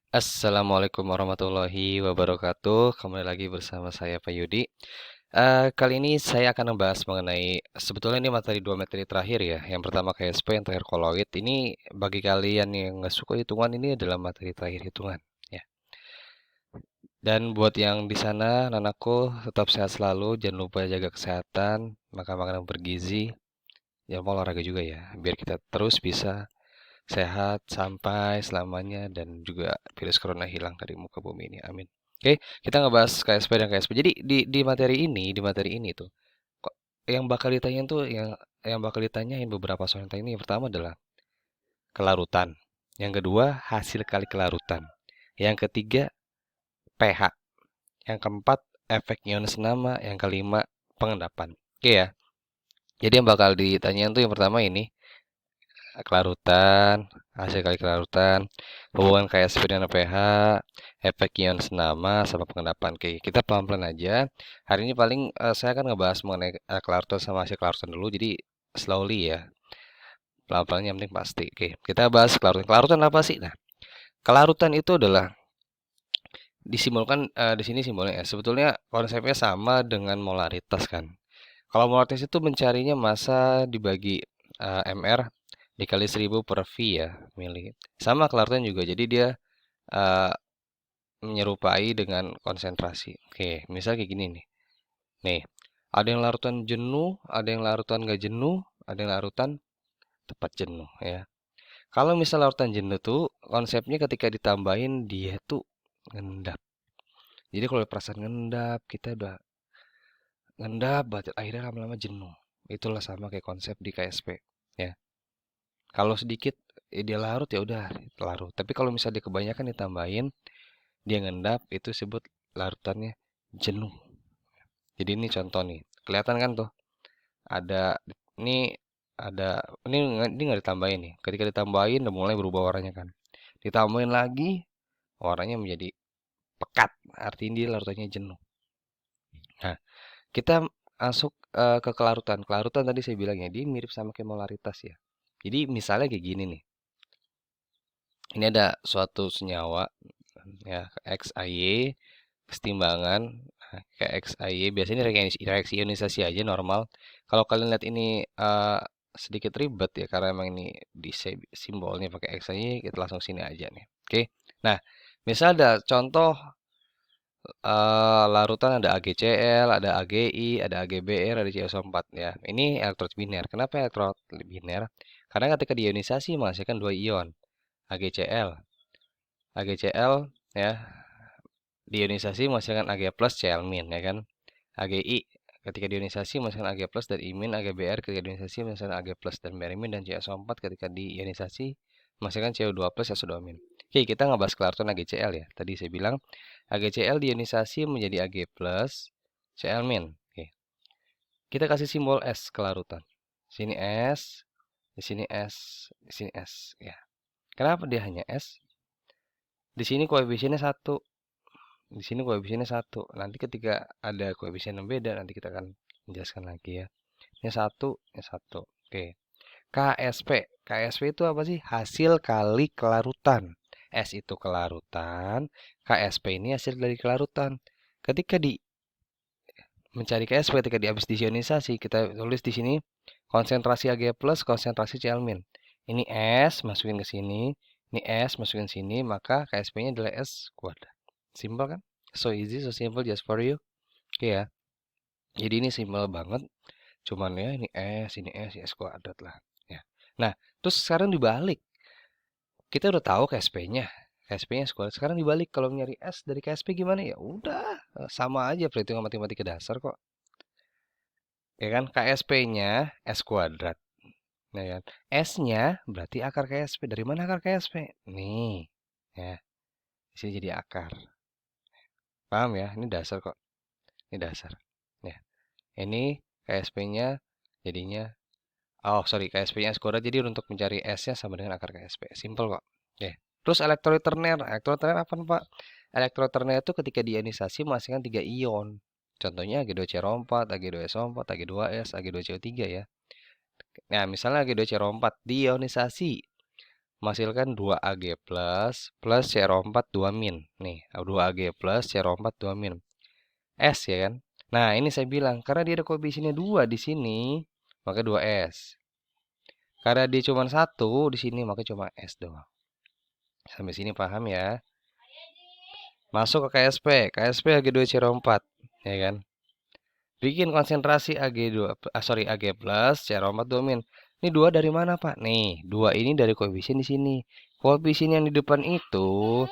Assalamualaikum warahmatullahi wabarakatuh. Kembali lagi bersama saya Pak Yudi. Kali ini saya akan membahas mengenai sebetulnya ini materi terakhir ya. Yang pertama KSP, yang terakhir koloid. Ini bagi kalian yang nggak suka hitungan ini adalah materi terakhir hitungan. Ya. Dan buat yang di sana, anakku tetap sehat selalu. Jangan lupa jaga kesehatan, makan makanan bergizi, jangan lupa olahraga juga ya. Biar kita terus bisa sehat sampai selamanya dan juga virus corona hilang dari muka bumi ini. Amin. Oke, kita ngebahas KSP dan KSP. Jadi di materi ini tuh kok yang bakal ditanyain tuh yang bakal ditanyain beberapa soal yang yang pertama adalah kelarutan. Yang kedua, hasil kali kelarutan. Yang ketiga, pH. Yang keempat, efek ion senama. Yang kelima, pengendapan. Oke ya. Jadi yang bakal ditanyain tuh yang pertama ini kelarutan, hasil kali kelarutan, hubungan KSP dengan pH, efek ion senama, sama pengendapan. Oke, kita pelan-pelan aja. Hari ini paling saya akan ngebahas mengenai kelarutan sama hasil kelarutan dulu, jadi slowly ya. Pelan-pelan yang penting pasti. Oke, kita bahas kelarutan. Kelarutan apa sih? Nah, kelarutan itu adalah disimbolkan di sini simbolnya ya. Sebetulnya konsepnya sama dengan molaritas kan. Kalau molaritas itu mencarinya massa dibagi mr dikali 1000 per V ya, mili. Sama kelarutan juga. Jadi dia eh, menyerupai dengan konsentrasi. Oke, misal kayak gini nih. Nih, ada yang larutan jenuh, ada yang larutan nggak jenuh, ada yang larutan tepat jenuh ya. Kalau misal larutan jenuh tuh konsepnya ketika ditambahin dia tuh ngendap. Jadi kalau perasaan ngendap, kita udah ngendap banget, akhirnya lama-lama jenuh. Itulah sama kayak konsep di KSP ya. Kalau sedikit dia larut ya udah larut. Tapi kalau misalnya dia kebanyakan ditambahin, dia ngendap itu sebut larutannya jenuh. Jadi ini contoh nih. Kelihatan kan tuh ada ini ada ini nggak ditambahin nih. Ketika ditambahin udah mulai berubah warnanya kan. Ditambahin lagi warnanya menjadi pekat. Artinya dia larutannya jenuh. Nah, kita masuk ke kelarutan. Kelarutan tadi saya bilang ya, dia mirip sama kemolaritas ya. Jadi misalnya kayak gini nih. Ini ada suatu senyawa ya XAY kesetimbangan kayak XAY biasanya reaksi ionisasi aja normal. Kalau kalian lihat ini sedikit ribet ya karena emang ini di simbolnya pakai XAY, kita langsung sini aja nih. Oke. Nah, misal ada contoh larutan ada AgCl, ada AgI, ada AgBr, ada CSO4 ya. Ini elektrolit biner. Kenapa elektrolit biner? Karena ketika diionisasi menghasilkan dua ion, AgCl. AgCl ya, diionisasi menghasilkan Ag plus Cl min ya kan. AgI ketika diionisasi menghasilkan Ag plus dan imin, AgBr ketika diionisasi menghasilkan Ag plus dan berimin, dan CSO4 ketika diionisasi menghasilkan CO2 plus SO2 min. Oke, kita ngebahas kelarutan AgCl ya. Tadi saya bilang AgCl diionisasi menjadi Ag plus Cl min. Oke. Kita kasih simbol S kelarutan. Sini S, di sini S, di sini S ya. Kenapa dia hanya S? Di sini koefisiennya 1. Di sini koefisiennya 1. Nanti ketika ada koefisien yang beda, nanti kita akan menjelaskan lagi ya. Ini 1, ini 1. Oke. KSP. KSP itu apa sih? Hasil kali kelarutan. S itu kelarutan, KSP ini hasil dari kelarutan. Ketika di mencari KSP ketika habis disionisasi, kita tulis di sini konsentrasi Ag plus, konsentrasi Cl min. Ini S masukin ke sini, ini S masukin sini, maka KSP-nya adalah S kuadrat. Simpel kan? So easy, so simple, just for you. Oke ya. Jadi ini simpel banget. Cuman ya ini S kuadrat lah. Ya. Nah, terus sekarang dibalik. Kita udah tahu KSP-nya. KSP-nya S kuadrat. Sekarang dibalik kalau nyari S dari KSP gimana ya? Udah, sama aja perhitungan matematika dasar kok. Ya kan? KSP-nya S kuadrat. Nah, ya kan? S-nya berarti akar KSP. Dari mana akar KSP? Nih. Ya, di sini jadi akar. Paham ya? Ini dasar kok. Ini dasar. Ya. Ini KSP-nya jadinya sorry, KSP-nya S kuadrat. Jadi untuk mencari S-nya sama dengan akar KSP. Simple kok. Oke. Terus elektrolit terner. Elektrolit terner apa, Pak? Elektrolit terner itu ketika diionisasi menghasilkan 3 ion. Contohnya Ag2CO4, Ag2SO4, Ag2S, Ag2CO3 ya. Nah, misalnya Ag2CO4 diionisasi menghasilkan 2Ag plus CrO4 2 min. Nih, 2Ag plus CrO4 2 min. S ya kan? Nah, ini saya bilang karena dia ada koefisiennya 2 di sini, maka 2S. Karena dia cuma 1 di sini, maka cuma S doang. Sampai sini paham ya? Masuk ke KSP, Ag2CO4, ya kan? Bikin konsentrasi Ag plus CrO4 2 min. Ini 2 dari mana, Pak? Nih, 2 ini dari koefisien di sini. Koefisien yang di depan itu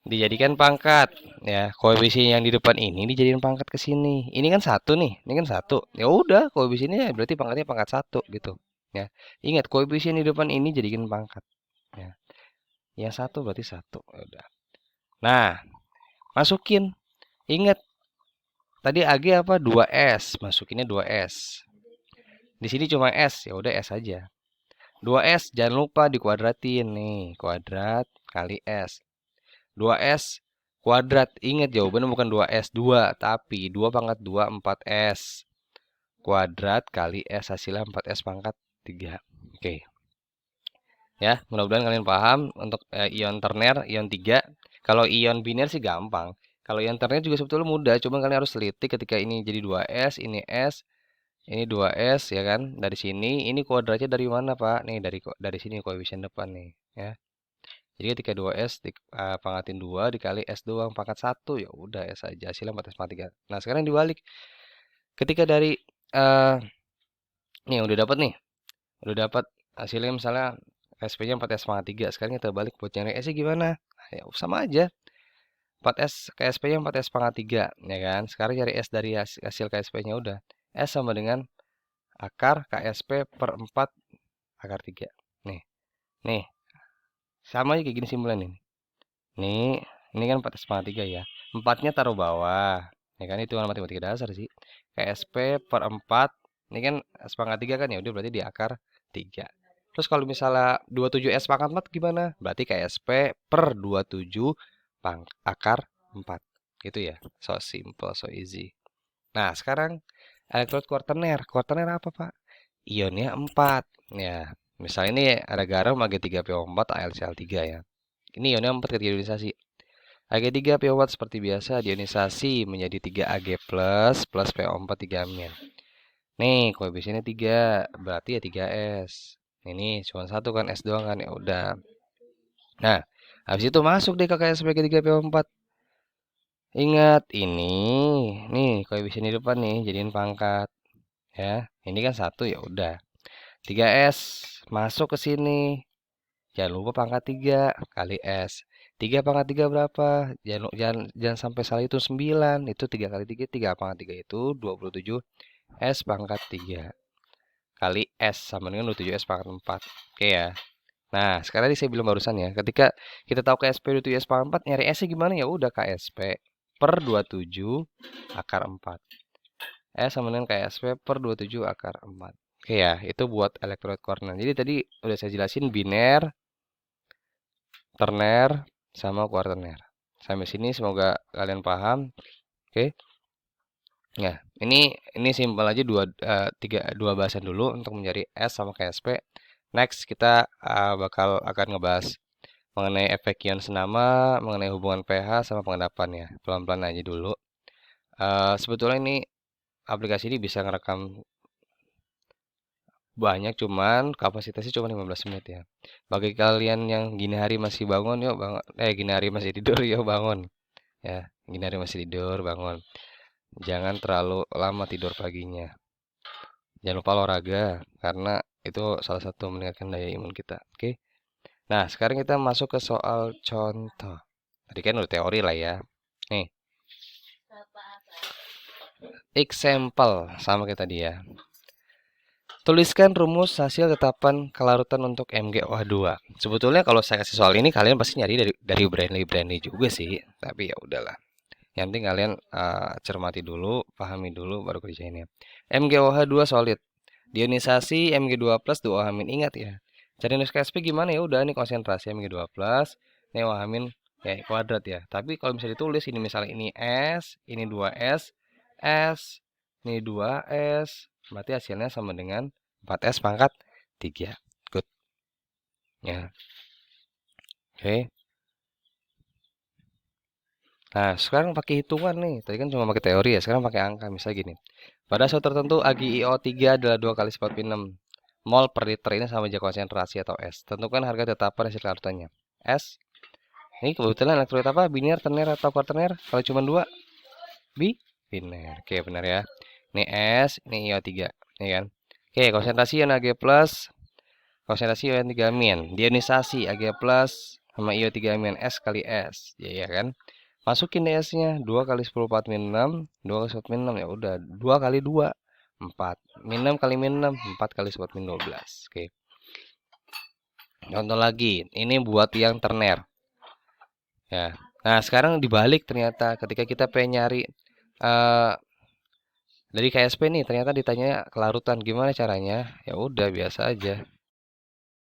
dijadikan pangkat, ya. Koefisien yang di depan ini dijadikan pangkat ke sini. Ini kan 1 nih, ini kan 1. Ya udah, koefisiennya berarti pangkatnya pangkat 1 gitu, ya. Ingat, koefisien di depan ini jadikan pangkat, ya. Yang 1 berarti 1. Ya udah. Nah, masukin. Ingat, tadi Ag apa? 2S. Masukinnya 2S. Di sini cuma S, ya udah S aja. 2S jangan lupa dikuadratin nih, kuadrat kali S. 2S kuadrat. Ingat jawabannya bukan 2S 2, tapi 2 pangkat 2 4S. Kuadrat kali S hasilnya 4S pangkat 3. Oke. Ya, mudah-mudahan kalian paham untuk ion terner, ion 3. Kalau ion biner sih gampang. Kalau ion terner juga sebetulnya mudah, cuma kalian harus teliti ketika ini jadi 2S, ini S, ini 2S ya kan. Dari sini ini kuadratnya dari mana, Pak? Nih dari sini koefisien depan nih, ya. Jadi ketika 2S pangatin 2 dikali S doang pangkat 1 ya udah S aja hasilnya 4S pangkat 3. Nah, sekarang dibalik. Ketika dari nih udah dapat nih. Udah dapat hasilnya misalnya KSP-nya 4S pangkat 3. Sekarang kita balik buat nyari S-nya gimana? Nah, ya sama aja. 4S KSP-nya 4S pangkat 3 ya kan. Sekarang cari S dari hasil KSP-nya udah. S sama dengan akar KSP per 4 akar 3. Nih. Nih. Sama aja kayak gini simpulan ini. Ini kan 4S pangkat 3 ya. 4-nya taruh bawah. Ya kan itu matematika dasar sih. KSP per 4. Ini kan S pangkat 3 kan ya udah berarti di akar 3. Terus kalau misalnya 27S pangkat 4 gimana? Berarti KSP per 27 akar 4. Gitu ya. So simple, so easy. Nah, sekarang elektrod kuartener. Kuartener apa, Pak? Ionnya 4. Ya, misalnya ini ada garam Ag3PO4 AlCl3 ya. Ini ionnya 4 ketika ionisasi. Ag3PO4 seperti biasa dionisasi menjadi 3Ag plus PO4 3 min. Nih, koefisiennya 3, berarti ya 3S. Ini cuma satu kan S doang kan ya udah. Nah, habis itu masuk deh ke KS sebagai 3PO4. Ingat ini, nih koefisien di depan nih jadiin pangkat ya. Ini kan 1 ya udah. 3S masuk ke sini. Jangan lupa pangkat 3 kali S. 3 pangkat 3 berapa? Jangan sampai salah itu 9. Itu 3 kali 3, 3 pangkat 3 itu 27 S pangkat 3 kali S sama dengan 27 S pangkat 4. Oke ya. Nah, sekarang tadi saya bilang barusan ya, ketika kita tahu KSP 27 S pangkat 4, nyari S-nya gimana? Ya udah KSP per 27 akar 4. S sama dengan KSP per 27 akar 4. Oke ya, itu buat elektrod kuartener. Jadi tadi udah saya jelasin biner, terner, sama kuartener. Sampai sini semoga kalian paham. Oke. Nah, ini simpel aja dua bahasan dulu untuk mencari S sama KSP. Next kita akan ngebahas mengenai efek ion senama, mengenai hubungan pH sama pengendapan ya. Pelan-pelan aja dulu. Sebetulnya ini aplikasi ini bisa ngerekam banyak, cuman kapasitasnya cuma 15 menit ya. Bagi kalian yang gini hari masih bangun, yuk bangun. Gini hari masih tidur, yuk bangun. Ya, gini hari masih tidur, bangun. Jangan terlalu lama tidur paginya. Jangan lupa olahraga, karena itu salah satu meningkatkan daya imun kita. Oke. Nah, sekarang kita masuk ke soal contoh. Tadi kan udah teori lah ya. Nih, example sama kayak tadi ya. Tuliskan rumus hasil tetapan kelarutan untuk MgOH2. Sebetulnya kalau saya kasih soal ini kalian pasti nyari dari Branly juga sih, tapi ya udahlah. Yang penting kalian cermati dulu, pahami dulu baru kerjainnya. MgOH2 solid. Dionisasi Mg2 plus 2OH-. Ingat ya. Cari nilai KSP gimana ya? Udah ini konsentrasi Mg2 plus, ini OH- ya kuadrat ya. Tapi kalau bisa ditulis ini misalnya ini S, ini 2S, S, ini 2S, berarti hasilnya sama dengan 4S pangkat 3. Good. Ya. Oke. Nah, sekarang pakai hitungan nih. Tadi kan cuma pakai teori ya, sekarang pakai angka. Misalnya gini. Pada suatu tertentu AgIO3 adalah 2 kali 96 mol per liter, ini sama aja konsentrasi atau S. Tentukan harga tetapkan hasil karutannya. S. Ini kebetulan elektrolit apa? Biner, terner, atau kuaterner? Kalau cuma 2, biner. Oke, benar ya. Ini S, ini IO3. Ini kan. Oke, konsentrasi ion Ag+, konsentrasi ion 3 min. Deionisasi Ag+ sama IO3 min, S kali S. Ya kan? Masukin DS-nya 2 kali 10 4 min 6, 2 kali 10 min 6, ya udah 2 kali 2 4. Min 6 kali min 6, 4 kali 10 min 12. Oke. Contoh lagi, ini buat yang terner. Ya. Nah, sekarang dibalik ternyata ketika kita pengen nyari dari KSP nih, ternyata ditanya kelarutan, gimana caranya? Ya udah biasa aja.